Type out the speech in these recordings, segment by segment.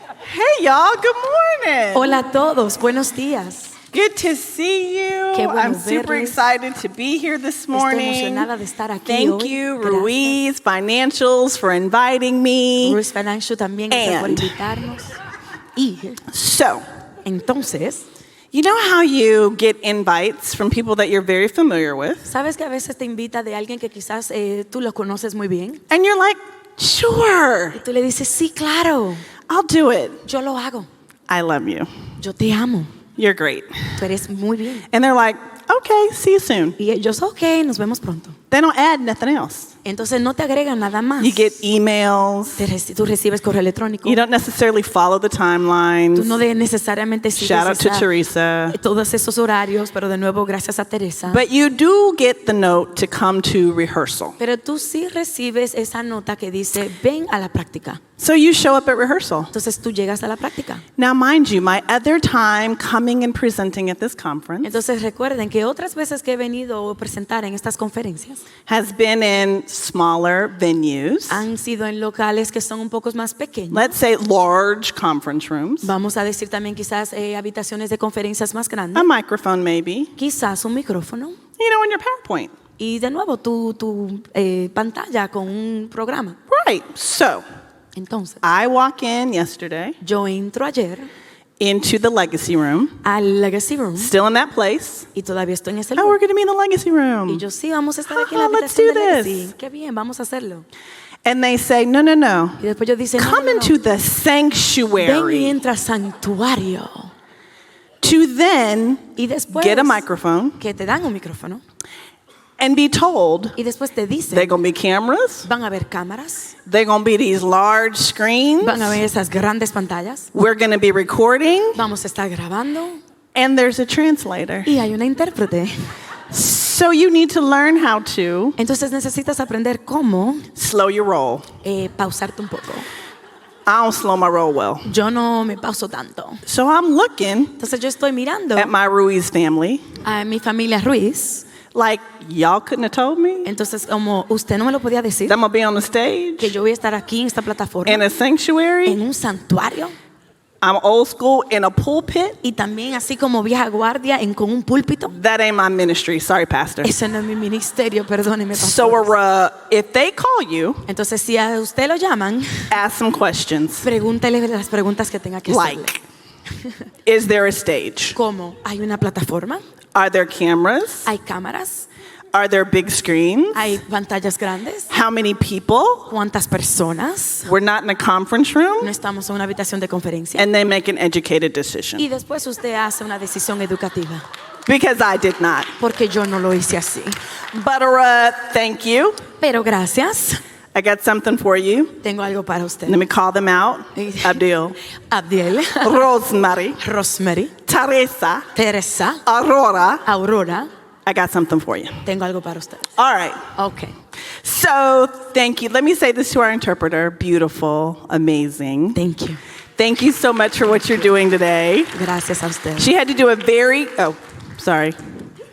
Hey, y'all. Good morning. Hola a todos, buenos días. Good to see you. Qué bueno I'm super verles. excited to be here this Estoy morning. emocionada de estar aquí Thank hoy. you, Gracias. Ruiz Financials, for inviting me. Ruiz Financial también gracias por And- invitarnos. Y So, entonces, you know how you get invites from people that you're very familiar with? ¿sabes que a veces te invita de alguien que quizás tú lo conoces muy bien? And you're like, sure, Y tú le dices, sí, claro, I'll do it. yo lo hago. I love you. Yo te amo. You're great. Tú eres muy bien. And they're like, okay, see you soon. Y ellos, ok, nos vemos pronto. They don't add nothing else. Entonces no te agregan nada más. You get emails. Tú recibes correo electrónico. You don't necessarily follow the timelines. Tú no necesariamente sigues Shout out to Teresa. todos esos horarios, pero de nuevo gracias a Teresa. But you do get the note to come to rehearsal. Pero tú sí recibes esa nota que dice, ven a la práctica. So you show up at rehearsal. Entonces tú llegas a la práctica. Now, mind you, my other time coming and presenting at this conference Entonces recuerden que otras veces que he venido a presentar en estas conferencias has been in smaller venues. han sido en locales que son un poco más pequeños. Let's say large conference rooms. Vamos a decir también quizás habitaciones de conferencias más grandes. A microphone, maybe. Quizás un micrófono. You know, in your PowerPoint. Y de nuevo tu pantalla con un programa. Right. So Entonces, I walk in yesterday yo entro ayer into the legacy room, al Legacy Room still in that place. y todavía estoy en ese Oh, we're lugar. going to be in the legacy Y room. yo sí, vamos a estar aquí en la Ah, let's habitación do de Legacy. this. Qué bien, vamos a hacerlo. And they say, no, no, no. Y después yo dice, no, Come no, no. into the Ven y sanctuary entra al santuario. to then Y después get a microphone que te dan un micrófono. and be told Y después te they're dicen, going to be cameras, van a haber cámaras, they're going to be these large screens, van a ver esas grandes pantallas, we're going to be recording, vamos a estar grabando and there's a translator. y hay una intérprete. So you need to learn how to Entonces necesitas aprender cómo slow your roll. pausarte un poco. I don't slow my roll well. Yo no me pauso tanto. So I'm looking Entonces yo estoy mirando at my Ruiz family a mi familia Ruiz. like, y'all couldn't have told me Entonces como usted no me lo podía decir, that I'm going to be on the stage que yo voy a estar aquí en esta plataforma, in a sanctuary. en un santuario, I'm old school in a pulpit. y también así como vieja guardia con un púlpito. That ain't my ministry. Sorry, pastor. Ese no es mi ministerio, perdóneme, So pastor. if they call you, Entonces si a usted lo llaman, ask some questions pregúntele las preguntas que tenga que hacerle. like, is there a stage? ¿Cómo? ¿Hay una plataforma? Are there cameras? ¿Hay cámaras? Are there big screens? ¿Hay pantallas grandes? How many people? ¿Cuántas personas? We're not in a conference No room. estamos en una habitación de conferencia. And they make an educated decision. Y después usted hace una decisión educativa. Because I did not. Porque yo no lo hice así. But thank you. Pero gracias. I got something for you. Tengo algo para usted. Let me call them out. Abdul, Abdiel, Rosemary, Rosemary, Teresa, Teresa, Aurora. Aurora. I got something for you. Tengo algo para usted. All right. Okay. So, thank you. Let me say this to our interpreter. Beautiful, amazing. Thank you. Thank you so much for what you're doing today. Gracias a usted. She had to do sorry.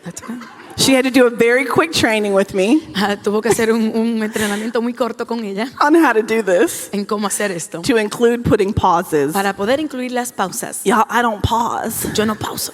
That's good. She had to do a very quick training with me Tuvo que hacer un entrenamiento muy corto con ella on how to do this, en cómo hacer esto. to include putting pauses. Para poder incluir las pausas. Y'all, I don't pause. Yo no pauso.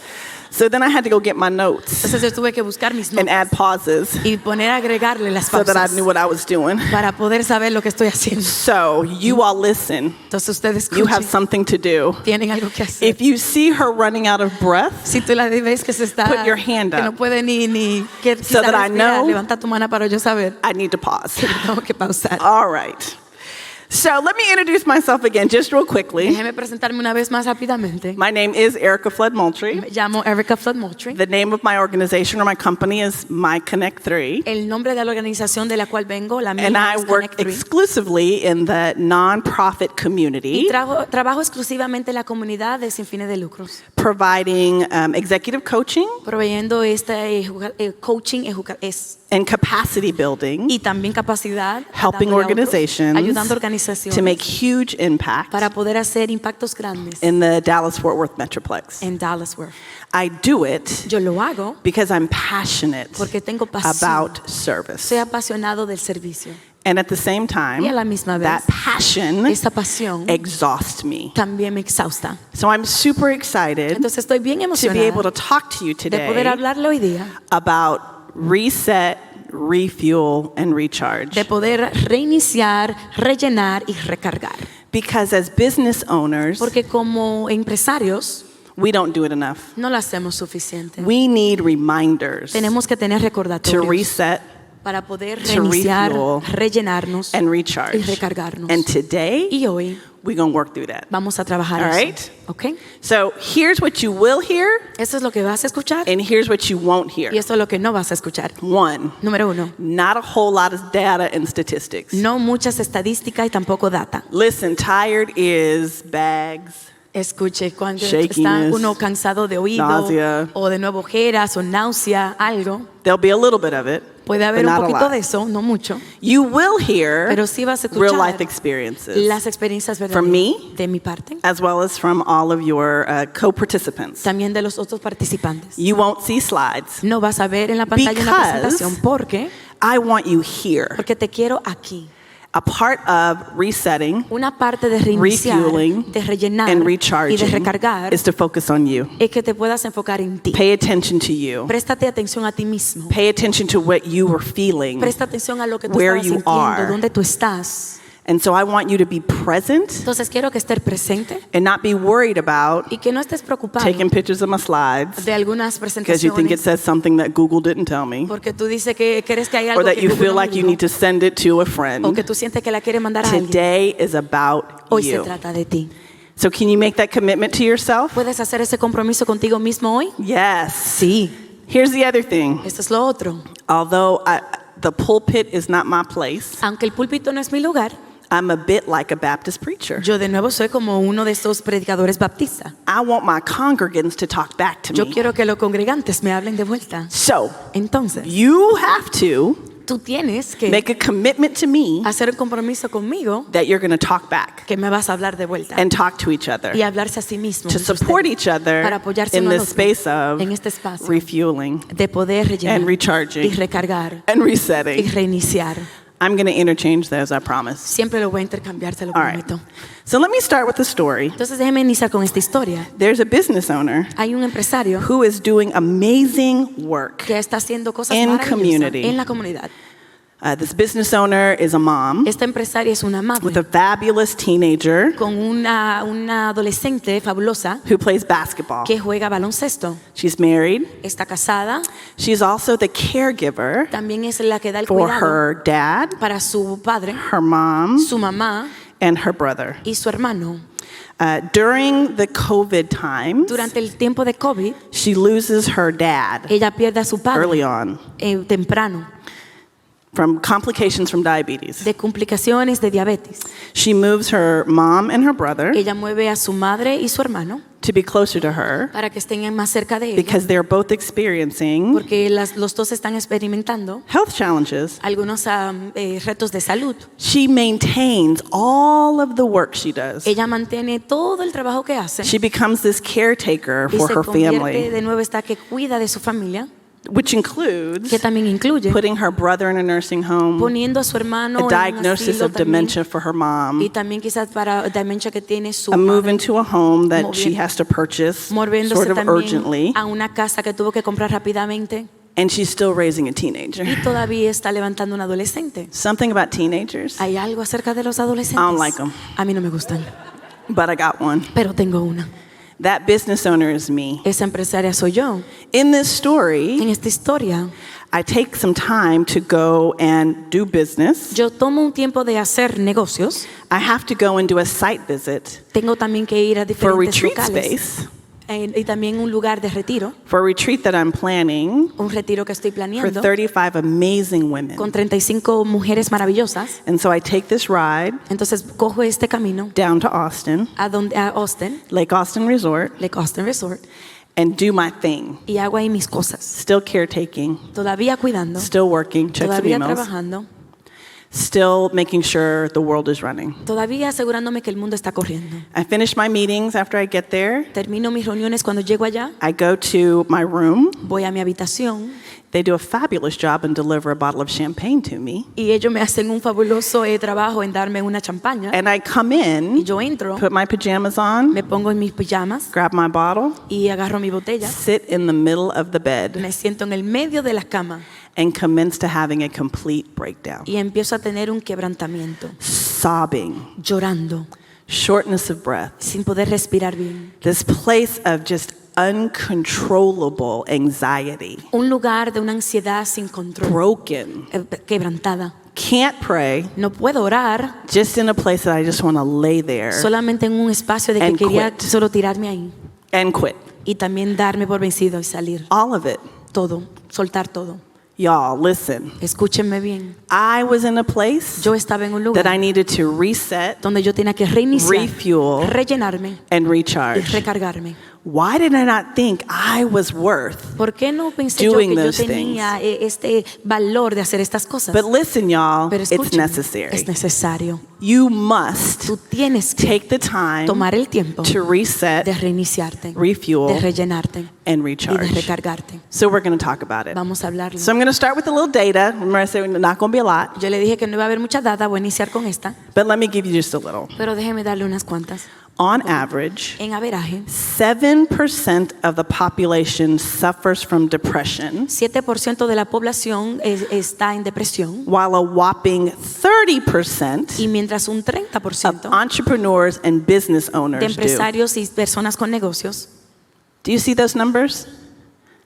So then I had to go get my notes Entonces yo tuve que buscar mis and notas add pauses y poner agregarle las so that I pausas knew what I was doing. para poder saber lo que estoy haciendo. So, you all listen. Entonces ustedes You have escuchen, something to do. tienen algo que hacer. If you see her running out of breath, Si tú la ves que se está, Put your hand que up. no puede ni que So that I know- levanta tu mano para yo saber I need to pause. que tengo que pausar. All right. So let me introduce myself again, just real quickly. Déjeme presentarme una vez más rápidamente. My name is Erikka Flood Moultrie. Me llamo Erikka Flood Moultrie. The name of my organization or my company is My Connect 3. El nombre de la organización de la cual vengo, la mía And I es work Connect 3. exclusively in the nonprofit Y community, trabajo exclusivamente en la comunidad de sin fines de lucros, providing executive coaching proveyendo coaching and capacity building, y también capacidad, helping dándole a otros, organizations ayudando a to organizaciones make huge impact para poder hacer impactos grandes in the Dallas-Fort Worth Metroplex. en Dallas-Worth. I do it Yo lo hago because I'm passionate porque tengo pasión. about service. Soy apasionado del servicio. And at the same time, Y a la misma vez, that passion esta pasión exhausts me. también me exhausta. So I'm super excited Entonces estoy bien to be able emocionada to talk to you de poder today hablarle hoy día, about reset, refuel, and recharge. de poder reiniciar, rellenar y recargar. Because as business owners, Porque como empresarios we don't do it enough. no lo hacemos suficiente. We need reminders Tenemos que tener to recordatorios reset para poder to reiniciar, refuel rellenarnos and y recharge. recargarnos. And today, Y hoy we're going to work through that. vamos a trabajar All eso. right. ¿Ok? So here's what you will hear, Eso es lo que vas a escuchar and here's what you won't hear. y eso es lo que no vas a escuchar. One, Número 1, not a whole lot of data and statistics. no muchas estadísticas y tampoco data. Listen, tired is bags. Escuche, cuando Shakiness, está uno cansado de oído nausea. o de nuevo ojeras o náusea, algo, There'll be a little bit of it, puede but haber un not a poquito lot. de eso, no mucho, You will hear pero sí vas a real life escuchar experiences, las experiencias From verdaderas me? de mi parte, as well as from all of your co-participants. también de los otros participantes. You won't see slides. No vas a ver en la pantalla una Because presentación porque I want you here. te quiero aquí. A part of resetting, Una parte de reiniciar, refueling, de rellenar and y de recharging recargar is to focus on you. es que te puedas enfocar en ti. Pay attention to you. Préstate atención a ti mismo. Pay attention to what you were feeling. Presta atención a lo que tú Where estás you sintiendo, are. dónde tú estás. And so I want you to be present Entonces quiero que estés presente and not be worried about y que no estés preocupado taking pictures of my slides de algunas because you think it presentaciones says something that Google didn't tell me, porque tú dices que crees que hay or algo that que you Google feel no me like you dijo, need to send it to a o que friend. tú sientes que la quieres mandar a alguien. Today is about Hoy se you. trata de ti. So can you make that commitment to yourself? ¿Puedes hacer ese compromiso contigo mismo hoy? Yes. Sí. Here's the other thing. Esto es lo otro. Although the pulpit is not my place, Aunque el púlpito no es mi lugar, I'm a bit like a Baptist preacher. yo de nuevo soy como uno de estos predicadores baptistas. I want my congregants to talk back to Yo me. quiero que los congregantes me hablen de vuelta. So Entonces, you have to tú tienes que make a commitment to me hacer un compromiso conmigo that you're going to talk back que me vas a hablar de vuelta and talk to each other y hablarse a sí mismo to entre support ustedes, each other para apoyarse in uno al this otro space of en este espacio refueling de poder rellenar and recharging y recargar and y resetting. reiniciar. I'm going to interchange those, I promise. Siempre lo voy a intercambiar, te lo All right. prometo. So let me start with the story. Entonces déjeme iniciar con esta historia. There's a business owner Hay un empresario who is doing amazing work. que está haciendo cosas In maravillosas community. en la comunidad. This business owner is a mom Esta empresaria es una with a madre fabulous teenager con una adolescente fabulosa who plays basketball. que juega baloncesto. She's married. Está casada, She's also the caregiver también es la que da el for cuidado her dad, para su padre, her mom, su mamá and her brother. y su hermano. During the COVID times, Durante el tiempo de COVID, she loses her dad ella pierde a su early padre on temprano from complications from diabetes. de complicaciones de diabetes. She moves her mom and her brother Ella mueve a su madre y su hermano to be closer to her para que estén más cerca de ella because they're both experiencing porque los dos están experimentando health challenges. algunos retos de salud. She maintains all of the work she does. Ella mantiene todo el trabajo que hace She becomes this caretaker y for se her convierte family, de nuevo esta que cuida de su familia, which includes que también incluye putting her brother in a nursing home, poniendo a su hermano a en un diagnosis asilo of también, dementia for her mom, y también quizás para demencia que tiene su a move madre, into a home that she moviendo- has to purchase moviéndose sort of también urgently, a una casa que tuvo que comprar rápidamente and she's still raising a teenager. y todavía está levantando un adolescente. Something about teenagers, Hay algo acerca de los adolescentes. I don't like 'em. A mí no me gustan, but I got one. pero tengo una. That business owner is me. Esa empresaria soy yo. In this story, En esta historia, I take some time to go and do business. yo tomo un tiempo de hacer negocios. I have to go and do a site visit Tengo también que ir a for a diferentes retreat locales space, y también un lugar de retiro, for a retreat that I'm planning un retiro que estoy for planeando 35 amazing women. con 35 mujeres maravillosas. And so I take this ride Entonces cojo este camino down to Austin, a Austin, Lake Austin Resort, Lake Austin Resort, and do my thing. y hago ahí mis cosas. Still caretaking, Todavía cuidando, still working, check some todavía emails. trabajando. Still making sure the world is running. Todavía asegurándome que el mundo está corriendo. I finish my meetings after I get there. Termino mis reuniones cuando llego allá. I go to my room. Voy a mi habitación. They do a fabulous job and deliver a bottle of champagne to me. Y ellos me hacen un fabuloso trabajo en darme una champaña. And I come Y in, yo entro, put my pajamas on, me pongo en mis pijamas grab my bottle, y agarro mi botella. sit in the middle of the bed, Me siento en el medio de la cama and commence to having a complete breakdown. y empiezo a tener un quebrantamiento, Sobbing, llorando, shortness of breath, sin poder respirar bien. this place of just uncontrollable anxiety, Un lugar de una ansiedad sin control, broken, quebrantada. can't pray, No puedo orar, just in a place that I just want to lay there solamente en un espacio de que And quería quit. solo tirarme ahí and quit. y también darme por vencido y salir. All of it. Todo, soltar todo. Y'all, listen. Escúchenme bien. I was in a place Yo estaba en un that I lugar needed to reset, donde yo tenía que reiniciar, refuel, rellenarme and y recharge. recargarme. Why did I not think I was worth? ¿Por qué no pensé yo Doing que yo those tenía este valor de hacer estas cosas? But listen, y'all, Pero it's escúchame, necessary. es necesario. You must Tú tienes que take the time tomar el tiempo to reset, de reiniciarte, de refuel, rellenarte and y de recharge. recargarte. So we're going to talk about it. Vamos a hablarlo. So I'm going to start with a little data. Remember I said not going to be a lot, Yo le dije que no iba a haber mucha data, voy a iniciar con esta, but let me give you just a little. pero déjeme darle unas cuantas. On average, En averaje, 7% of the population suffers from depression, 7% de la población está en depresión while a whopping 30% y mientras un of 30% entrepreneurs and business de owners do. empresarios y personas con negocios, Do you see those numbers?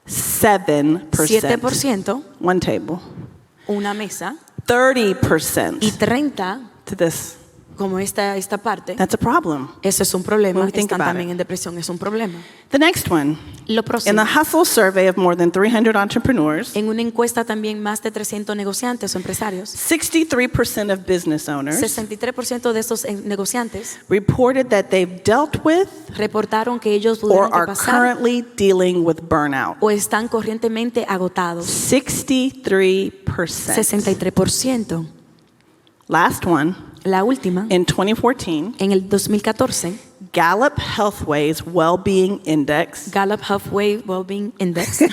7%. 7%, One table. una mesa, 30% y 30% to this. como esta parte. That's a problem. Eso es un problema. When we think Están about también it. en depresión, es un problema. The next one. Lo In próximo, the Hustle survey of more than 300 entrepreneurs, en una encuesta también más de 300 negociantes o empresarios, 63% of business owners 63% de estos negociantes reported that they've dealt with reportaron que ellos or tuvieron que are pasar currently dealing with burnout. o están corrientemente agotados. 63%. 63%. Last one. La última, In 2014, en el 2014, Gallup Healthway's Well-Being Index, Gallup Healthway Wellbeing Index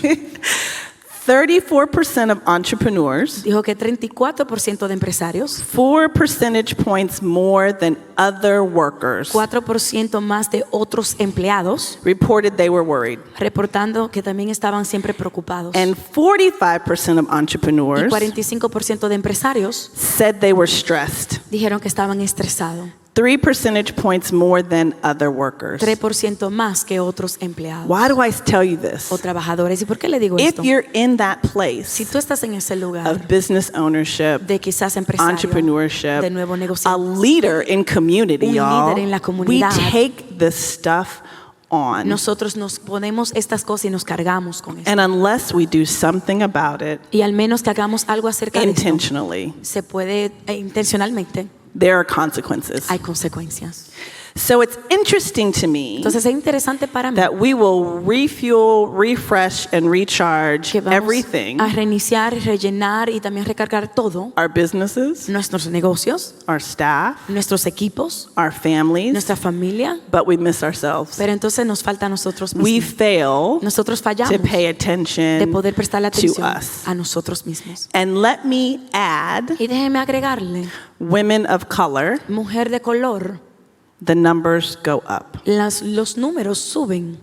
34% of entrepreneurs, dijo que 34% de empresarios, 4 percentage points more than other workers, 4% más de otros empleados, reported they were worried. reportando que también estaban siempre preocupados. And 45% of Y entrepreneurs 45% de empresarios said they were stressed, dijeron que estaban estresados, 3 percentage points more than other workers. 3% más que otros empleados Why do I tell you this? o trabajadores. ¿Y por qué le digo If esto? you're in that Si place tú estás en ese lugar of business ownership, de quizás empresario, entrepreneurship, de nuevo a negociante, leader in community, Un y'all, líder en la we comunidad. take this stuff on. nosotros nos ponemos estas cosas y nos cargamos con esto. And unless we do something about it Y al menos que hagamos algo acerca de esto, intentionally, se puede intencionalmente, there are consequences. hay consecuencias. So it's interesting to me Entonces es interesante para mí that we will refuel, refresh, and recharge que vamos everything, a reiniciar, rellenar y también recargar todo, our businesses, nuestros negocios, our staff, nuestros equipos, our families, nuestra familia, but we miss ourselves. pero entonces nos falta a nosotros We mismos. fail Nosotros to fallamos pay de attention poder prestar to atención us. a nosotros mismos. And let me add, Y déjeme agregarle, women of color, mujer de color, the numbers go up. los números suben.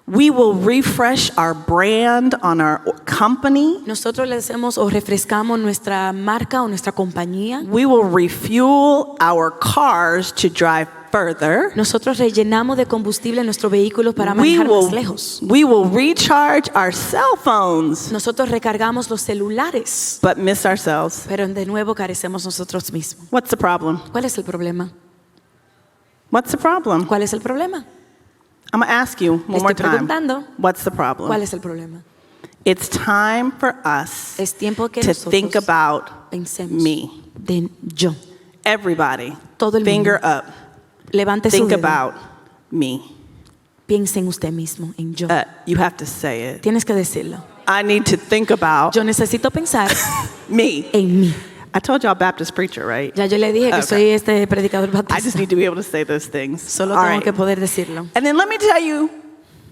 We will refresh our brand on our company. Nosotros le hacemos o refrescamos nuestra marca o nuestra compañía. We will refuel our cars to drive further. Nosotros rellenamos de combustible nuestro vehículo para We manejar más will, lejos. we will recharge our cell phones, Nosotros recargamos los celulares, but miss ourselves. pero de nuevo carecemos nosotros mismos. What's the problem? ¿Cuál es el problema? What's the problem? ¿Cuál es el problema? I'm going to ask you one more Estoy time. preguntando. What's the ¿Cuál problem? es el problema? It's time for us Es tiempo que to think nosotros about pensemos me. de yo. Everybody, Todo el finger mundo. up. Levante su Think dedo. about me. Piense en usted mismo, en yo. You have to say it. Tienes que decirlo. I need to think about Yo necesito pensar me. en mí. I told y'all Baptist preacher, right? Ya yo le dije que Okay. soy este predicador I just baptista. need to be able to say those things. Solo All tengo right. que poder decirlo. And then let me tell you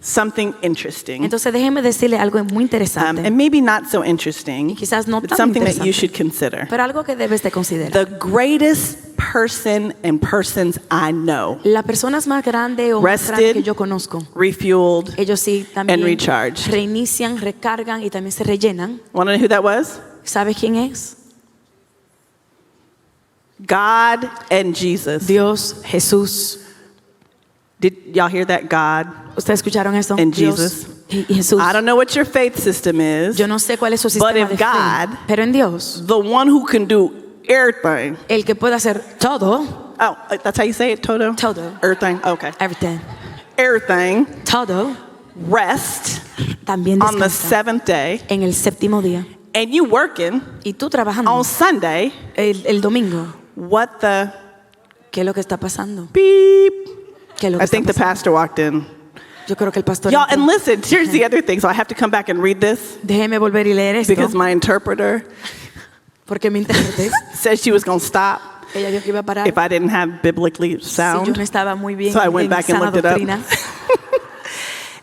something interesting. Entonces déjeme decirle algo muy interesante. And maybe not so interesting. Y quizás no It's tan something that interesante. you should consider. Pero algo que debes de considerar. The greatest person and persons I know, Las personas más grandes o más Rested, grandes que yo conozco, refueled. ellos sí también and recharged. reinician, recargan y también se rellenan. Want to know who that was? ¿Sabes quién es? God and Jesus. Dios, Jesús. Did y'all hear that? God ¿Ustedes escucharon eso? and Dios Jesus. y Jesús. I don't know what your faith system is. Yo no sé cuál es su But sistema if de fe, God- pero en Dios, The one who can do everything. el que puede hacer todo, Oh, that's how you say it, Toto? Todo. Everything, okay. everything, Everything. todo, Rest también on the descansa seventh day. en el séptimo día. And you working Y tú trabajando on Sunday. el domingo. What the ¿Qué es lo que está pasando? beep? ¿Qué es lo que I está think the pasando? pastor walked in. Yo creo que el pastor. Y'all, entró. and listen, here's the other thing. So I have to come back and read this Déjeme volver y leer esto, because my interpreter porque mi intérprete, said she was going to stop ella dijo que iba a parar if I didn't have biblically si yo sound. no estaba muy bien So I went en back and sana looked it up. doctrina.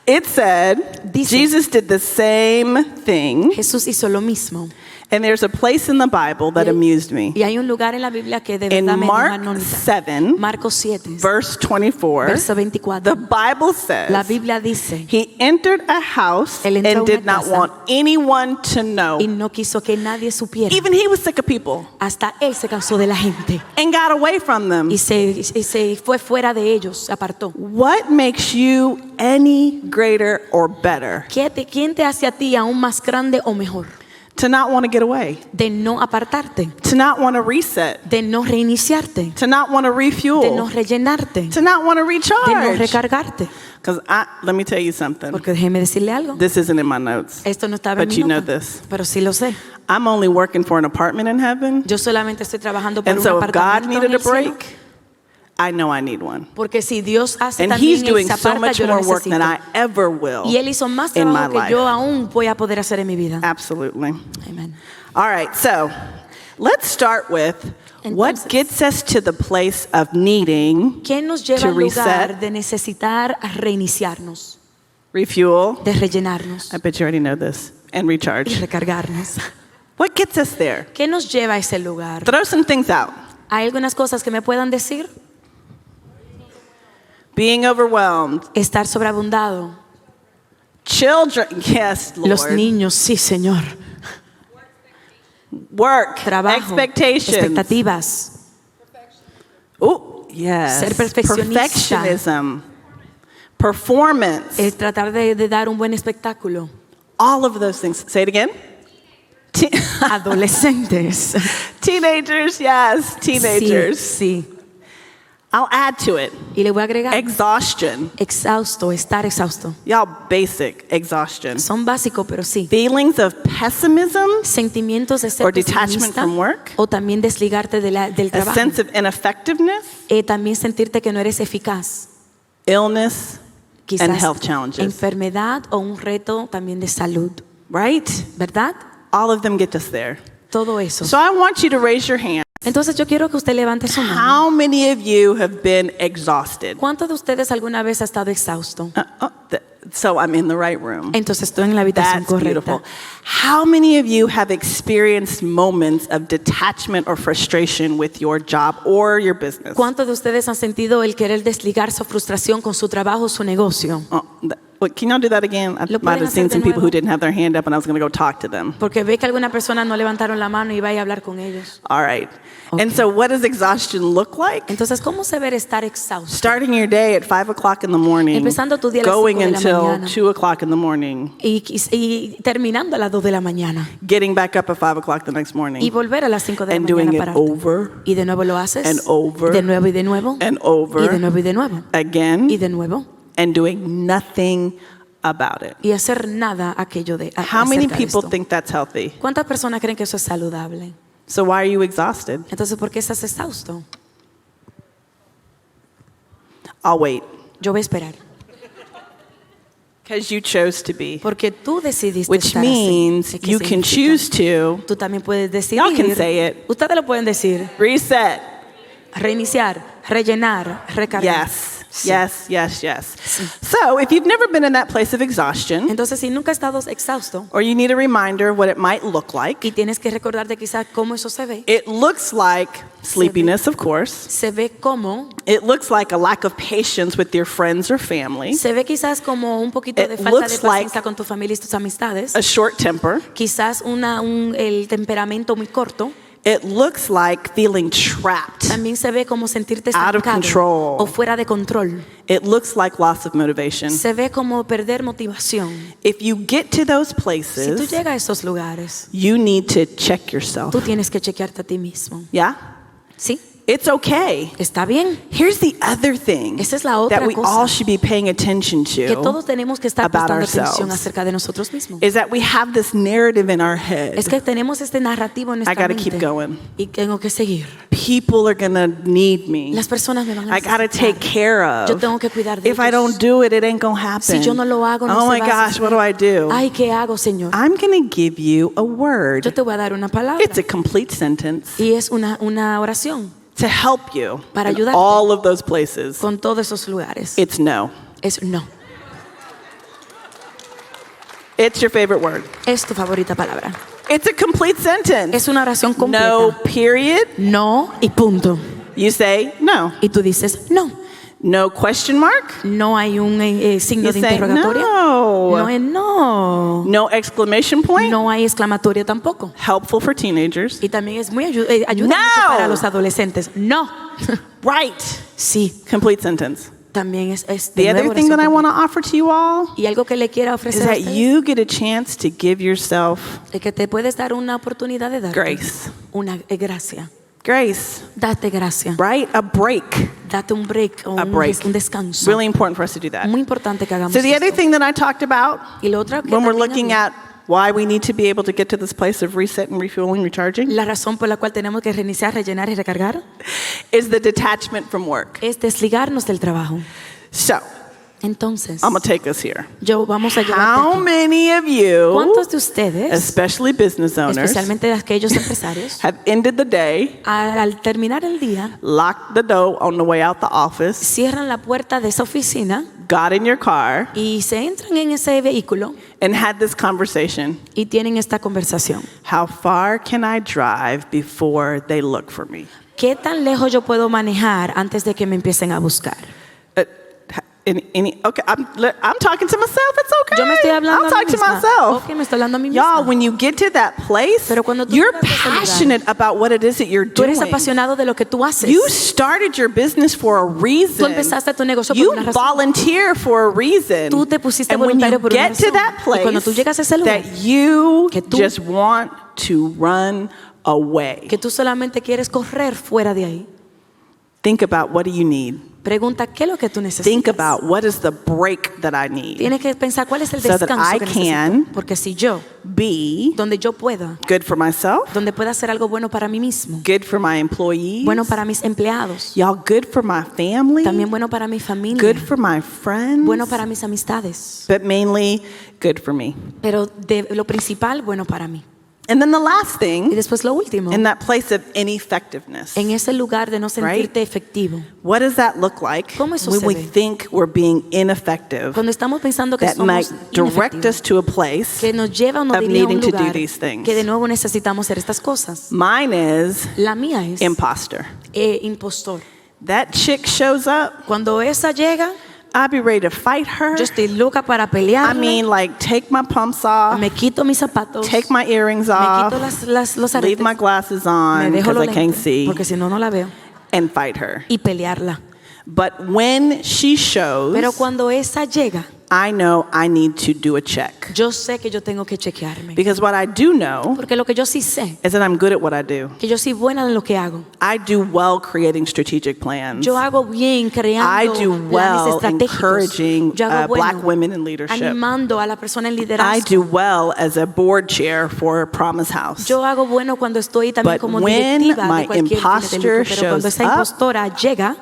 It said, Dice- Jesus did the same thing. Jesús hizo lo mismo. And there's a place in the Bible that amused me. Y hay un lugar en la Biblia que de In verdad me dejó Mark anónita. 7, Marcos 7, verse 24, verso the 24. Bible La says, Biblia dice, he entered a house Él entró a and una did not casa want anyone to know. y no quiso que nadie supiera. Even he was sick of people Hasta él se cansó de la gente and got away from them. y se fue fuera de ellos, se apartó. What makes you any greater or better? ¿Quién te hace a ti aún más grande o mejor? To not want to get away, De no apartarte, to not want to reset, de no reiniciarte, to not want to de no refuel, rellenarte, to not want to de no recharge. recargarte. Because let me tell you something. Porque déjeme decirle algo. This isn't in my notes. Esto no estaba en But mi you know nota, this. pero sí lo sé. I'm only working for an apartment in heaven. Yo solamente estoy trabajando por And un so if God apartamento en needed el a cielo, break, I know I need one. porque si Dios hace And He's también doing esa so parte, much yo lo more work than I necesito. ever will Y Él hizo más in my trabajo que life. yo aún voy a poder hacer en mi vida. Absolutely. Amen. All right, so let's start with what Entonces, gets us to the place of needing ¿Qué nos lleva to al lugar reset, de necesitar reiniciarnos, refuel. de rellenarnos I bet you already know this. And y recharge. recargarnos? What gets us there? ¿Qué nos lleva a ese lugar? Throw some things out. ¿Hay algunas cosas que me puedan decir? Being overwhelmed. Estar sobreabundado. Children, yes, Lord. Los niños, sí, Señor. Work, Trabajo, expectations. expectativas. Oh, yes. Ser perfeccionista. Perfectionism. Performance. Es tratar de dar un buen espectáculo. All of those things. Say it again. Adolescentes. Teenagers, yes. Teenagers. Sí, sí. I'll add to it. Y le voy a agregar Exhaustion. exhausto, estar exhausto. Y'all, basic exhaustion. Son básicos, pero sí. Feelings of pessimism, Sentimientos de ser Or detachment pesimista from work. o también desligarte del a trabajo. sense of ineffectiveness, También sentirte que no eres eficaz. illness, Quizás and health challenges. enfermedad o un reto también de salud. Right? ¿Verdad? All of them get us there. Todo eso. So I want you to raise your hand. Entonces yo quiero que usted levante su mano. How many of you have been exhausted? ¿Cuántos de ustedes alguna vez ha estado exhausto? So I'm in the right room. Entonces estoy en la habitación That's beautiful. correcta. How many of you have experienced moments of detachment or frustration with your job or your business? ¿Cuántos de ustedes han sentido el querer desligarse o frustración con su trabajo o su negocio? Can y'all do that again? I ¿Lo might pueden have seen hacer de some people nuevo? who didn't have their hand up and I was going to go talk to them. Porque ve que algunas personas no levantaron la mano y vaya a hablar con ellos. All right. Okay. And so what does exhaustion look like? Entonces, ¿cómo se ve estar exhausto? Starting your day at 5 o'clock in the morning, Empezando tu día a las going 5 de la until mañana. 2 o'clock in the morning, Y terminando a las 2 de la mañana. getting back up at 5 o'clock the next Y morning, volver a las 5 de la and mañana doing it para over y de nuevo lo haces. and over y de nuevo y de nuevo. and y de over nuevo y de nuevo. again, Y de nuevo. and doing nothing about it. Y hacer nada aquello de How many acerca de people esto. think that's healthy? ¿Cuántas personas creen que eso es saludable? So why are you exhausted? Entonces, ¿por qué estás exhausto? I'll wait. Yo voy a esperar. Because you chose to be. Porque tú decidiste Which estar means así. ¿Qué you can significa? choose to Tú también puedes decidir. Y'all can say it. Ustedes lo pueden decir. reset. Reiniciar, rellenar, recargar. Yes. Sí. Yes, yes, yes. So, if you've never been in that place of exhaustion, Entonces, si nunca has estado exhausto or you need a reminder what it might look like, y tienes que recordarte quizás cómo eso se ve, it looks like sleepiness, of course. se ve como, It looks like a lack of patience with your friends or family, se ve quizás como un poquito de It falta de looks like paciencia con tu familia y tus amistades, a short temper. quizás el temperamento muy corto. It looks like feeling trapped. También se ve como sentirte Out of estancado control. o fuera de control. It looks like loss of motivation. Se ve como perder motivación. If you get to those Si tú places, llegas a esos lugares, you need to check yourself. tú tienes que chequearte a ti mismo. Yeah? ¿Sí? It's okay. ¿Está bien? Here's the other thing Esa es la otra that we cosa all should be paying attention Que todos to tenemos que estar about prestando atención ourselves acerca de nosotros mismos. is that we have this narrative in our head. Es que tenemos este narrativo en I nuestra gotta mente. keep going. Y tengo que seguir. People are gonna need me. Las personas me van a I gotta necesitar. take care Yo of. tengo que cuidar de If I ellos. don't do it, it ain't gonna happen. Si yo no lo hago, no Oh se my va a gosh, what do I do? Ay, ¿qué hago, Señor? I'm gonna give you a word. Yo te voy a dar una palabra. It's a complete sentence Y es una oración to help you Para in ayudarte. all of those places. con todos esos lugares. It's no. Es no. It's your favorite word. Es tu favorita palabra. It's a complete sentence. Es una oración completa. No period. No y punto. You say no. Y tú dices no. No question mark. No hay un signo You de say interrogatorio. no. No es no. No exclamation point. No hay exclamatorio tampoco. Helpful for teenagers. Y también es muy ayuda No. mucho para los adolescentes. No. Right. Sí, Complete sentence. también es The de other nuevo thing that I oración want to offer to you all completa. Y algo que le quiera is ofrecer a that ustedes you get a chance to give yourself es que te puedes dar una oportunidad de darte grace. una gracia. Grace. Date gracia. Right? A break. Date un break o A break. un descanso. Really important for us to do that. Muy importante que hagamos So the other esto. thing that I talked about Y lo otro que when we're también looking hablé, at why we need to be able to get to this place of reset and refueling, recharging, la razón por la cual tenemos que reiniciar, rellenar y recargar is the detachment from work. es desligarnos del trabajo. So Entonces, I'm going to take us here. vamos a llevarte How aquí. many of you, ¿Cuántos de ustedes, especially business owners, especialmente aquellos empresarios, have ended the day, al terminar el día, locked the door on the way out the office, cierran la puerta de esa oficina got in your car, y se entran en ese vehículo and had this conversation? y tienen esta conversación? How far can I drive before they look for me? ¿Qué tan lejos yo puedo manejar antes de que me empiecen a buscar? Okay, I'm talking to myself. It's okay. Yo me estoy hablando I'm a mí talking to misma. myself. Ok, me estoy hablando a mí Y'all, misma. when you get to that place, Pero cuando tú you're llegas a ese lugar, passionate about what it is that you're Tú eres doing. apasionado de lo que tú haces. You started your business for a Tú reason. empezaste tu negocio por You una razón. volunteer for a reason. Tú te pusiste And when you voluntario por una get to razón. that Y cuando tú place llegas a ese lugar, that you que tú- just want to run away, que tú solamente quieres correr fuera de ahí. think about what do you need. Pregunta, ¿qué es lo que tú necesitas? Think about what is the break that I need. Tienes que pensar cuál es el So that descanso I que can necesito. Porque si yo, Be donde yo pueda, good for myself, donde pueda hacer algo bueno para mí mismo, good for my employees, bueno para mis empleados, y'all good for my family, también bueno para mi familia, good for my friends, bueno para mis amistades, but mainly good for me. pero de lo principal, bueno para mí. And then the last Y thing, después lo último, in that place of ineffectiveness, en ese lugar de no sentirte efectivo. what does that look like ¿Cómo eso when se we ve? think we're being ineffective Cuando estamos pensando que that might somos direct inefectivos, us to a place que nos lleva o nos of dirige a un needing to do lugar these things? que de nuevo necesitamos hacer estas cosas? Mine is La mía es imposter. impostor. That chick shows up, Cuando esa llega, I'll be ready to fight her. yo estoy loca para I pelear. mean, like, take my pumps off, Me quito mis zapatos, take my earrings me off, quito los leave aretes, my glasses me on dejo because los I can't lentes, see, porque si no, no la veo, and fight her. y pelearla. But when she shows, Pero cuando esa llega, I know I need to do a check. yo sé que yo tengo que chequearme. Because what I do know Porque lo que yo sí sé, is that I'm good at what I do. que yo soy buena en lo que hago. I do well creating strategic plans. Yo hago bien I creando do planes well estratégicos. encouraging Yo hago bueno black women in leadership. animando a la persona en I liderazgo. do well as a board chair for Promise House. Yo hago bueno cuando estoy también But como when directiva my de cualquier imposter fines de lucro, pero cuando shows esa up, impostora llega,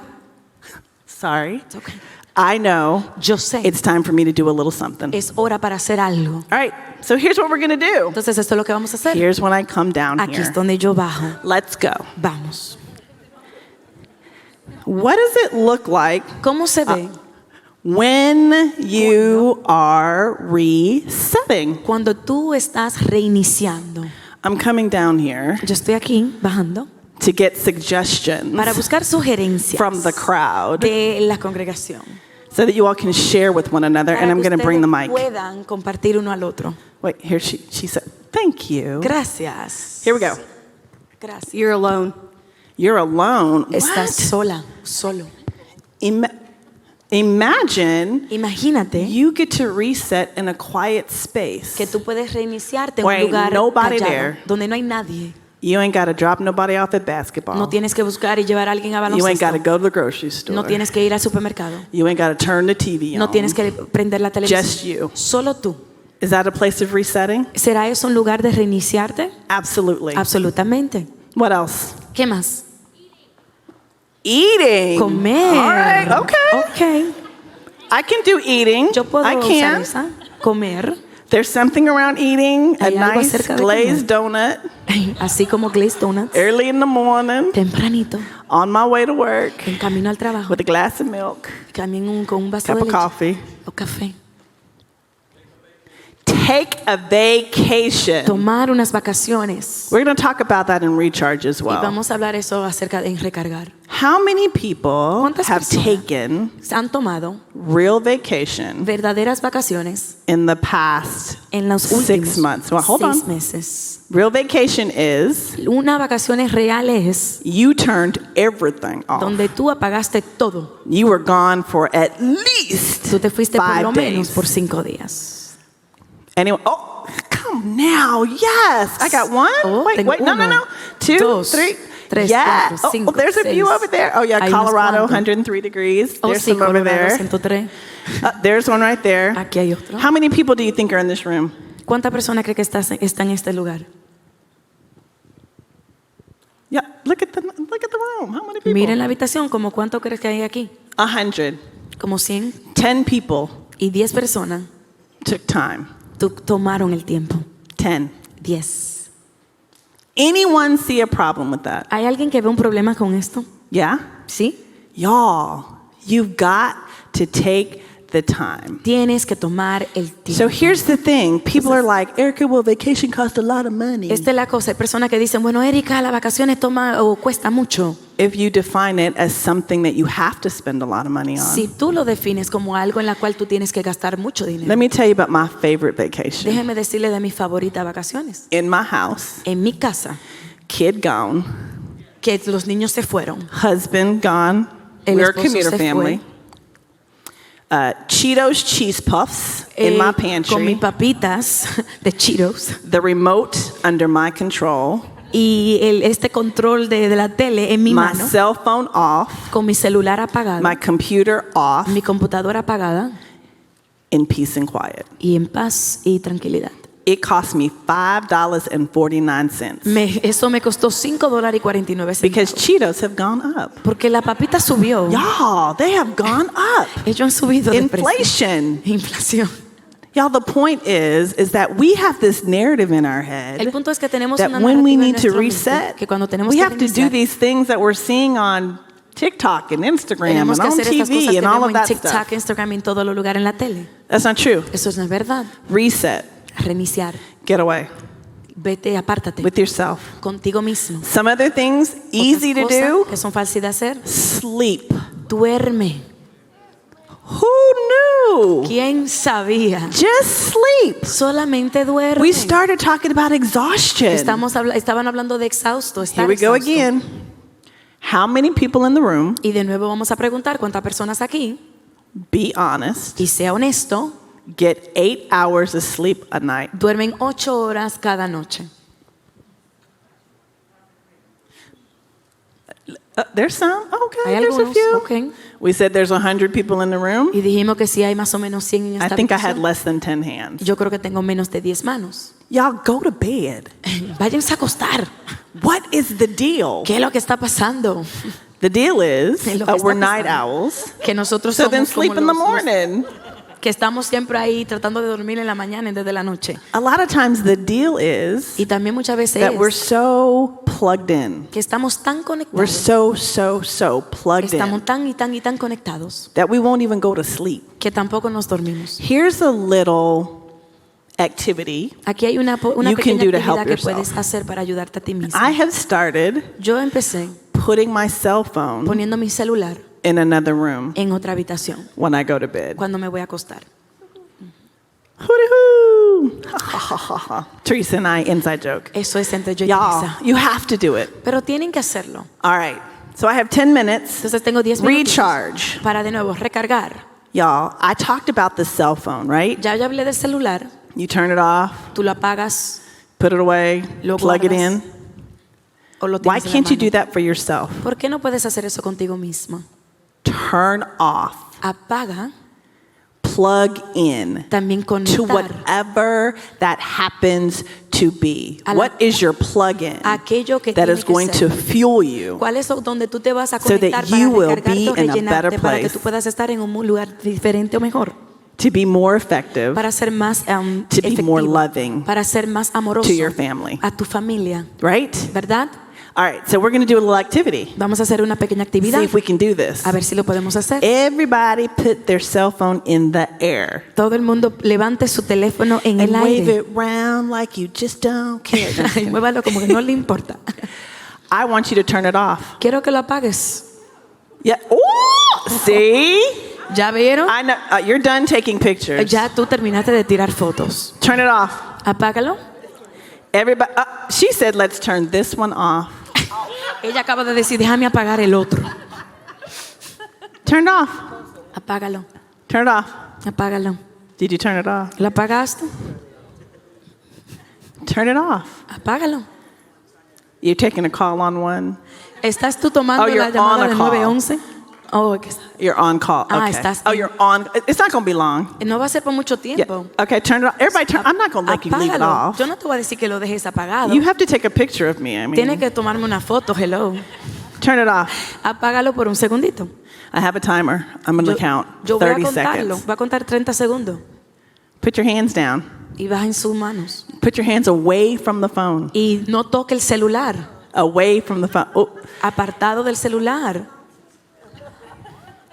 Sorry. it's okay. I know Yo sé, it's time for me to do a little something. es hora para hacer algo. All right, so here's what we're going to do. Entonces esto es lo que vamos a hacer. Here's when I come down Aquí here. es donde yo bajo. Let's go. Vamos. What does it look like ¿Cómo se ve when you are resetting? cuando tú estás reiniciando? I'm coming down here Yo estoy aquí bajando to get suggestions para buscar sugerencias from the crowd de la congregación. so that you all can share with one another, and Para I'm que going to bring the ustedes mic. puedan compartir uno al otro. Wait, here she said, thank you. Gracias. Here we go. Gracias. You're alone. You're alone. Estás What? sola, solo. Imagine Imagínate you get to reset in a quiet space. que tú puedes reiniciarte en Where un ain't lugar nobody callado, there. donde no hay nadie. You ain't got to drop nobody off at basketball. No tienes que buscar y llevar a alguien a You ain't got to baloncesto. go to the grocery store. No tienes que ir al supermercado. You ain't got to turn the TV on. No tienes que prender la televisión. Just you. Solo tú. Is that a place of resetting? ¿Será eso un lugar de reiniciarte? Absolutely. Absolutamente. What else? ¿Qué más? Eating. Comer. All right, okay. Okay. I can do eating. Yo puedo I usar can. esa. Comer. There's something around eating a Hay algo nice acerca de glazed donut Así como glazed donuts. early in the morning Tempranito. on my way to work En camino al trabajo. with a glass of milk, También con un vaso cup de of leche. coffee. O café. Take a vacation. Tomar unas vacaciones. We're going to talk about that in recharge as Y well. vamos a hablar eso acerca de recargar. How many people ¿Cuántas have personas taken se han tomado real vacation verdaderas vacaciones in the past en los 6 últimos months? Well, hold 6 on. meses? Real vacation is Una vacaciones real es you turned everything off. donde tú apagaste todo. You were gone for at least Tú te fuiste por 5 lo menos days. por 5 días. Anyone? Oh, come now. Yes. I got one. Oh, wait, tengo wait. No, no, uno, no. 2, dos, 3. tres, Yeah. cuatro, cinco, oh, there's a few seis. over there. Oh, yeah. Hay unos Colorado, cuantos. 103 degrees. Oh, There's sí, some over Colorado, there. 103. There's one right there. Aquí hay otro. How many people do you think are in this room? ¿Cuántas personas cree que está en este lugar? Yeah. Look at the room. How many people? Miren la habitación, como cuánto crees que hay aquí? 100. Como 100 10 people y 10 personas took time. tomaron el tiempo. 10. 10. Anyone see a problem with that? ¿Hay alguien que ve un problema con esto? Yeah? ¿Sí? Y'all, you've got to take the time. Tienes que tomar el tiempo. So here's the thing. People are like, Erikka, well, vacation costs a lot of money. Esta es la cosa. Hay personas que dicen, bueno, Erika, las vacaciones toma o cuesta mucho. If you define it as something that you have to spend a lot of money on. Si tú lo defines como algo en la cual tú tienes que gastar mucho dinero. Let me tell you about my favorite vacation. Déjeme decirle de mis favoritas vacaciones. In my house, En mi casa, kid gone, que los niños se fueron. husband gone. El We're a esposo commuter se fue. family. Cheetos cheese puffs in my Con mis pantry. papitas de Cheetos. The remote under my control. Y este control de la tele en mi My mano. cell phone off. Con mi celular apagado. My computer off. Mi computadora apagada. In peace and quiet. Y en paz y tranquilidad. It cost me $5.49 Eso me costó $5.49. because Cheetos have gone up. Porque la papita subió. Y'all, they have gone up. Ellos han subido de precio. Inflation. Inflación. Y'all, the point is that we have this narrative in our head El punto es que tenemos that una when we narrativa en need to nuestra mente, reset, que cuando tenemos we que have to do reiniciar, these things that we're seeing on TikTok and Instagram tenemos and que on hacer estas cosas TV que and all vemos of en that TikTok, stuff. Instagram y en todo lugar en la tele. That's not true. Eso no es verdad. Reset. Reiniciar. Get away Vete, apártate. with yourself. Contigo mismo. Some other things easy to Otras do. cosas que son fáciles de hacer. Sleep. Duerme. Who knew? ¿Quién sabía? Just sleep. Solamente duerme. We started talking about exhaustion. Estaban hablando de exhausto. Here we go exhausto. again. How many people in the room, Y de nuevo vamos a preguntar cuántas personas aquí, be honest, y sea honesto, get 8 hours of sleep a night? duermen 8 horas cada noche. There's some. Okay, Hay there's a algunos, few. okay. We said there's 100 people in the room. Y dijimos que sí hay más o menos 100 en I esta think I had habitación. less than 10 hands. Yo creo que tengo menos de 10 manos. Y'all go to bed. Váyanse a acostar. What is the deal? ¿Qué es lo que está pasando? The deal is Lo que está we're night pasando. owls, Que nosotros so then somos como sleep in the los morning. que estamos siempre ahí tratando de dormir en la mañana y desde la noche. A lot of times the deal is Y también muchas veces that we're es so plugged in. que estamos tan We're conectados, so plugged estamos in tan y tan conectados that we won't even go to sleep. que tampoco nos dormimos. Here's a little activity Aquí hay una you can pequeña do to help actividad que yourself. puedes hacer para ayudarte a ti mismo. I have started Yo empecé putting my cell phone poniendo mi celular in another room en otra habitación when I go to bed. cuando me voy a acostar. Hooty-hoo! Teresa and I, inside joke. Eso es entre yo y Y'all, Teresa. you have to do it. Pero tienen que hacerlo. All right. So I have 10 minutes. Entonces tengo 10 minutos Recharge. para de nuevo recargar. Y'all, I talked about the cell phone, right? Ya yo hablé del celular, You turn it off, tú lo apagas put it away, Lo plug it guardas. in. o lo Why tienes en la can't you mano. do that for yourself? ¿Por qué no puedes hacer eso contigo mismo? Turn off, Apaga, plug in también to conectar whatever that happens to be. A la- What is your plug in aquello que that tiene is que going ser. to fuel you? ¿Cuál es donde tú te vas a So that conectar you will para be recargarte o in a rellenarte better para que place. tú puedas estar en un lugar diferente o mejor? To be more effective Para ser más To be efectivo, more loving para ser más amoroso to your family, a tu familia, right? ¿verdad? All right, so we're going to do a little activity. Vamos a hacer una pequeña actividad, See if we can do this. a ver si lo podemos hacer. Everybody put their cell phone in the air Todo el mundo levante su teléfono en and el wave aire. it round like you just don't care. No, I'm just Y kidding. muévalo como que no le importa. I want you to turn it off. Quiero que lo apagues. Yeah. Ooh, see? ¿Ya vieron? I know you're done taking pictures. Ya tú terminaste de tirar fotos. Turn it off. Apágalo. Everybody. She said, "Let's turn this one off." Ella acaba de decir, déjame apagar el otro. Turn it off. Apágalo. Turn it off. Apágalo. Did you turn it off? ¿Lo apagaste? Turn it off. Apágalo. You're taking a call on one. ¿Estás tú tomando Oh, la you're llamada on a de call. 911? Oh, que You're on call. Okay. estás Oh, en- you're on. It's not going to be long. no va a ser por mucho Yeah. tiempo. Okay, turn it off. Everybody turn. I'm not going to let you leave it Apágalo. off. Yo no te voy a decir que lo dejes apagado. You have to take a picture of me. I mean, Tienes que tomarme una foto, hello. turn it off. Apágalo por un segundito. I have a timer. I'm going to count Yo voy a 30 contarlo. seconds. Voy a contar 30 segundos. Put your hands down. Y vas en sus manos. Put your hands away from the phone. Y no toque el celular. Away from the phone. Oh, Apartado del celular.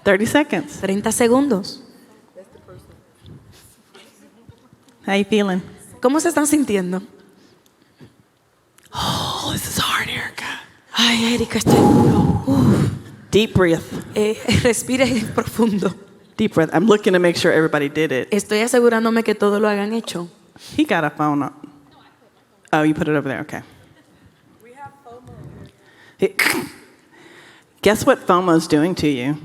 30 seconds. 30 segundos. How you feeling? ¿Cómo se están sintiendo? Oh, this is hard, Erikka. Ay, Erika, estoy duro. Deep breath. Respire profundo. Deep breath. I'm looking to make sure everybody did it. Estoy asegurándome que todo lo hagan hecho. He got a phone up. Oh, you put it over there. Okay. Guess what FOMO's doing to you?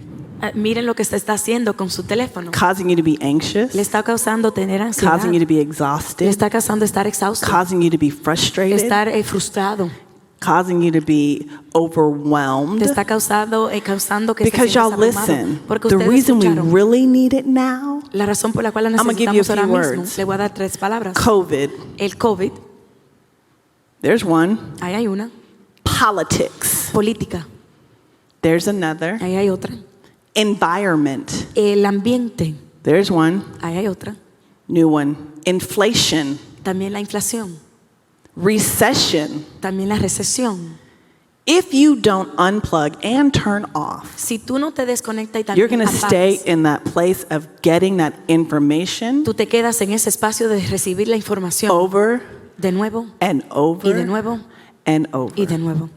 Miren lo que se está haciendo con su teléfono. Causing you to be anxious, Le está causando tener ansiedad. causing you to be Le exhausted, está causando estar exhausto. causing you to be frustrated, Estar frustrado. causing you to be Te overwhelmed. está causando que se Because sientas y'all abrumado. listen, Porque the ustedes reason we escucharon. really need it now, La razón por la cual la gonna give you a necesitamos ahora few mismo. words. Le voy a dar 3 palabras. COVID, El COVID. there's one. Ahí hay una. Politics, Política. there's another. Ahí hay otra. Environment, El ambiente. there's one. Ahí hay otra. New one. Inflation, También la inflación. recession. También la recesión. If you don't unplug and turn off, Si tú no te desconectas y you're también going to stay apagas, in that place of getting that information tú te quedas en ese espacio de recibir la información over de nuevo and over y de nuevo and y over. de nuevo.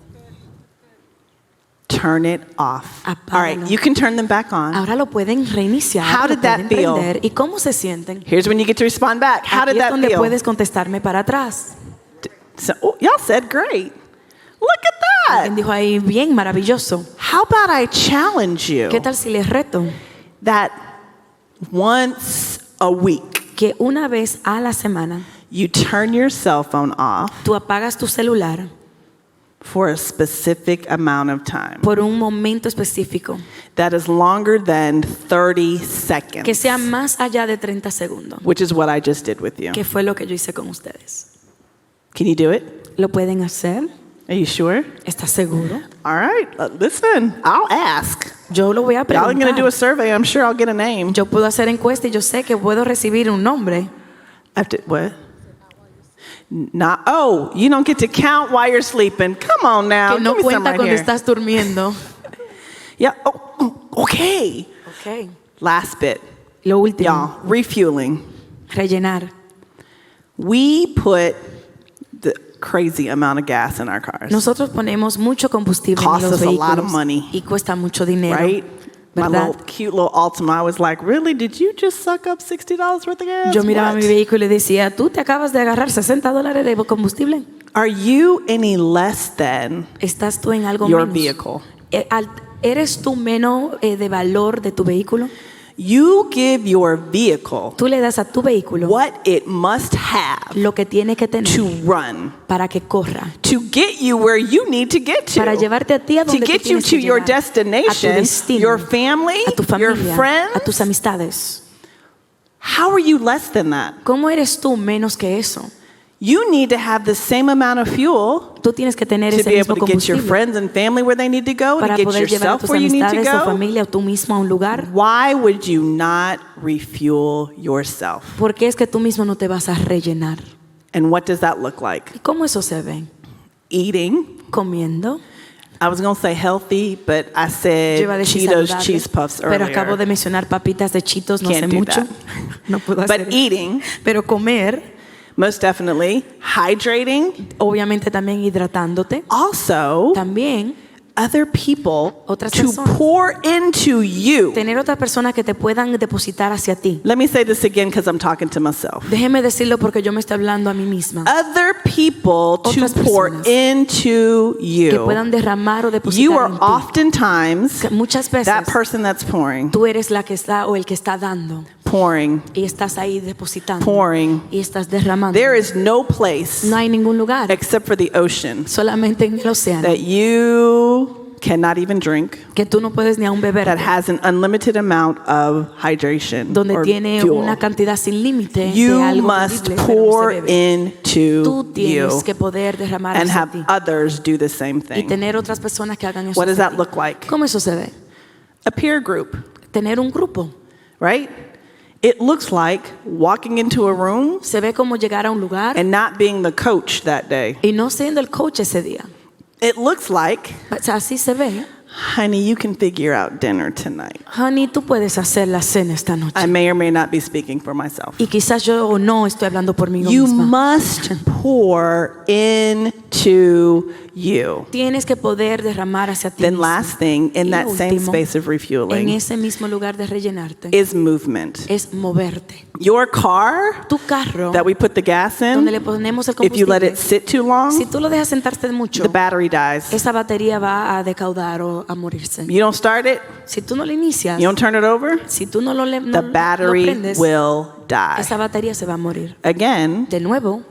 Turn it off. All right, Apágalo. you can turn them back on. Ahora lo pueden reiniciar, How lo did that pueden feel? prender. ¿Y cómo se sienten? Here's when you get to respond back. How Aquí did es that donde feel? puedes contestarme para atrás. So, y'all said great. Look at Alguien that. dijo ahí, bien, maravilloso. How about I challenge you ¿Qué tal si les reto that once a week que una vez a la semana you turn your cell phone off tú apagas tu celular for a specific amount of time por un momento específico, that is longer than 30 seconds, que sea más allá de 30 segundos, which is what I just did with you. que fue lo que yo hice con ustedes? Can you do it? ¿Lo pueden hacer? Are Are you sure? ¿Estás seguro? All right, listen, I'll ask. Yo lo voy a Y'all are going to do a preguntar. survey. I'm sure I'll get a name. Yo puedo hacer encuesta y yo sé que puedo recibir un nombre. What? You don't get to count while you're sleeping. Come on now. Que no Give me some cuenta right cuando here. estás durmiendo. Yeah. Okay. Okay. Last bit. Lo último, Y'all, refueling. rellenar. We put the crazy amount of gas in our cars. Nosotros ponemos mucho combustible en Costs los us a lot of vehículos money. y cuesta mucho dinero, Right? My ¿verdad? cute little Altima, I was like, really? Did you just suck up $60 worth of gas? Yo miraba What? mi vehículo y decía, ¿tú te acabas de agarrar $60 de combustible? Are you any less than ¿Estás tú en algo your menos? vehicle? ¿Eres tú menos de valor de tu vehículo? You give your vehicle Tú le das a tu vehículo what it must have lo que tiene que tener to run, para que corra, to get you where you need to get to, para llevarte a ti a to donde tú get you tienes to que your llegar, a tu destination, destino, your family, a tu your familia, friends. a tus amistades. How are you less than that? ¿Cómo eres tú menos que eso? You need to have the same amount of fuel Tú tienes que tener to ese be able mismo to get your combustible friends and family where they need to go, to para get poder llevar a yourself tus where you need to amistades o go. familia o tú mismo a un lugar. Why would you not refuel yourself? ¿Por qué es que tú mismo no te vas a rellenar? And what does that look like? ¿Y cómo eso se ve? Eating. Comiendo. I was going to say healthy, but I said Yo iba a decir Cheetos saludable, cheese puffs pero acabo earlier. de mencionar papitas de Cheetos, no sé Can't do mucho. that. No puedo But hacer eso. eating, Pero comer, most definitely. Hydrating. obviamente también hidratándote. Also, También other people Otras to personas. pour into you. tener otras personas que te puedan depositar hacia ti. Let me say this again because I'm talking to myself. Déjeme decirlo porque yo me estoy hablando a mí misma. Other people to Otras pour personas into Que you. puedan derramar o You depositar are en ti. oftentimes Que muchas veces that person that's pouring, tú eres la que está o el que está dando pouring, y estás ahí depositando pouring. y estás derramando. There is no place No hay ningún lugar, except for the ocean solamente en el océano, that you cannot even drink, que tú no puedes ni aún beber, that has an unlimited amount of hydration donde or tiene fuel. una cantidad sin límite You de algo must bebible, pero no pour se bebe. into Tú tienes you que poder derramar and hacia have ti others do the same y thing. tener otras personas que hagan eso. What does hacia that ti. look like? ¿Cómo eso se ve? A peer group, Tener un grupo. right? It looks like walking into a room Se ve como llegar a un lugar and not being the coach that day. y no siendo el coach ese día. It looks like, O sea, así se ve. honey, you can figure out dinner tonight. Honey, tú puedes hacer la cena esta noche. I may or may not be speaking for myself. Y quizás yo no estoy hablando por mí You misma. must pour into you. Tienes que poder derramar hacia ti Then mismo. last thing, in Y that same último, space of en refueling, ese mismo lugar de rellenarte, is movement. es moverte. Your car Tu carro, that we put the gas donde in, le ponemos el if you let combustible, it sit too long, si tú lo dejas sentarse mucho, the battery dies. esa batería va a decaudar o a morirse. You don't start it, Si tú no lo inicias, you don't turn it over, si tú no lo, the no lo battery prendes, will die. esa batería se va a morir. Again, De nuevo,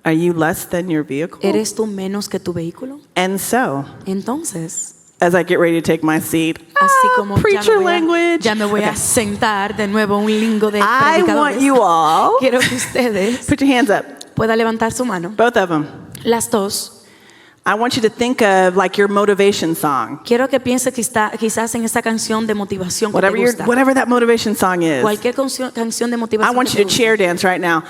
are you less than your vehicle? ¿eres tú menos que tu vehículo? And so, Entonces, as I get ready to take my seat, así como preacher language. ya me voy a Okay. sentar de nuevo un lingo de I want predicadores. you all, Quiero que ustedes put your hands up, puedan levantar su mano. both of them. Las dos. I want you to think of like your motivation song. Quiero que piense que quizás en esa canción de motivación que te gusta. Whatever that motivation song is. Cualquier canción de I motivación want que you te to guste. chair dance right now.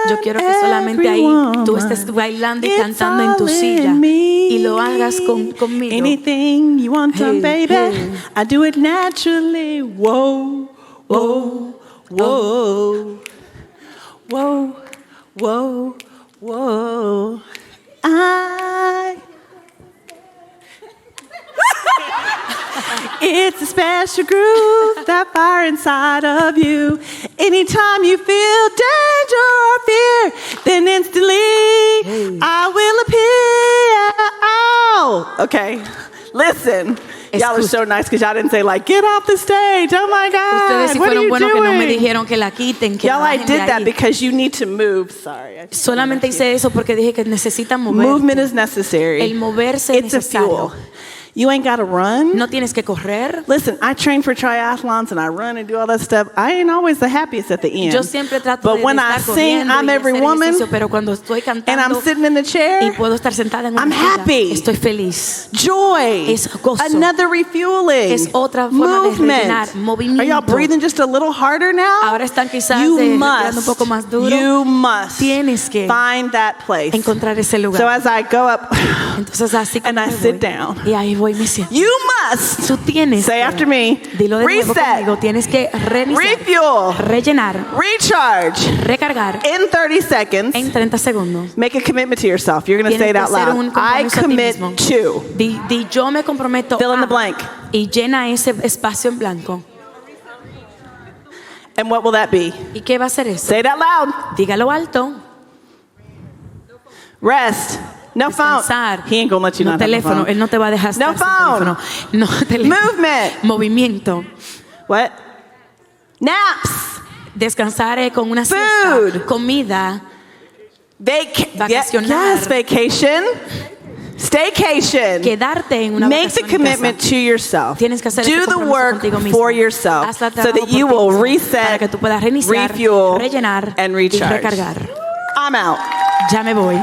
Yo quiero que solamente ahí tú estés bailando y cantando en tu silla y lo hagas conmigo. Anything you want, Hey, baby. hey. I do it naturally. Whoa, whoa, whoa, whoa, whoa, whoa. It's a special groove, that fire inside of you. Anytime you feel danger or fear, then instantly I will appear. Oh, okay. Listen, y'all are so nice because y'all didn't say like, get off the stage. Oh my Ustedes God, sí what are fueron you buenos que no me doing? dijeron que la quiten, que Y'all, la I bajen de did that ahí. because you need to move. Sorry. Solamente hice eso porque dije que necesitan mover. Movement is necessary. El moverse es It's a fuel. necesario. You ain't got to run. No tienes que correr. Listen, I train for triathlons and I run and do all that stuff. I ain't always the happiest at the end. Yo siempre trato But de when estar I sing, corriendo I'm y every hacer woman, ejercicio, pero cuando estoy and I'm cantando sitting in the y chair, puedo estar sentada en una I'm silla, happy. estoy feliz. Joy. Es gozo. Another refueling. Es otra forma de rellenar, movimiento. Are y'all breathing just a little harder now? Ahora están quizás You respirando un poco más must. duro. You must. Tienes que find that place. encontrar ese lugar. So as I go up Entonces así como and I me sit voy, down, y ahí voy y me siento. you must Tú tienes say que, after me, dilo de nuevo reset, conmigo, tienes que reiniciar, refuel, rellenar, recharge recargar in 30 seconds. en 30 segundos. Make a commitment to yourself. You're going to say Tienes it que out hacer un loud. I compromiso a ti commit mismo. to. Di yo me comprometo Fill in a, the blank. y llena ese espacio en blanco. And what will that be? ¿Y qué va a ser eso? Say it out loud. Dígalo alto. Rest. No phone. Descansar. He ain't going to let you No not have a teléfono. phone. Él no te va a dejar No estar sin phone. teléfono. No teléfono. Movement. Movimiento. What? Naps. Descansar con una Food. siesta. Comida. Vacacionar. Yes, vacation. Staycation. Quedarte en una Make the vacación en commitment casa. to yourself. Tienes que hacer Do ese the compromiso work contigo mismo. for yourself Haz el so trabajo that por you ti will mismo, para reset, que tú puedas reiniciar, refuel, rellenar and y recharge. recargar. I'm out. Ya me voy.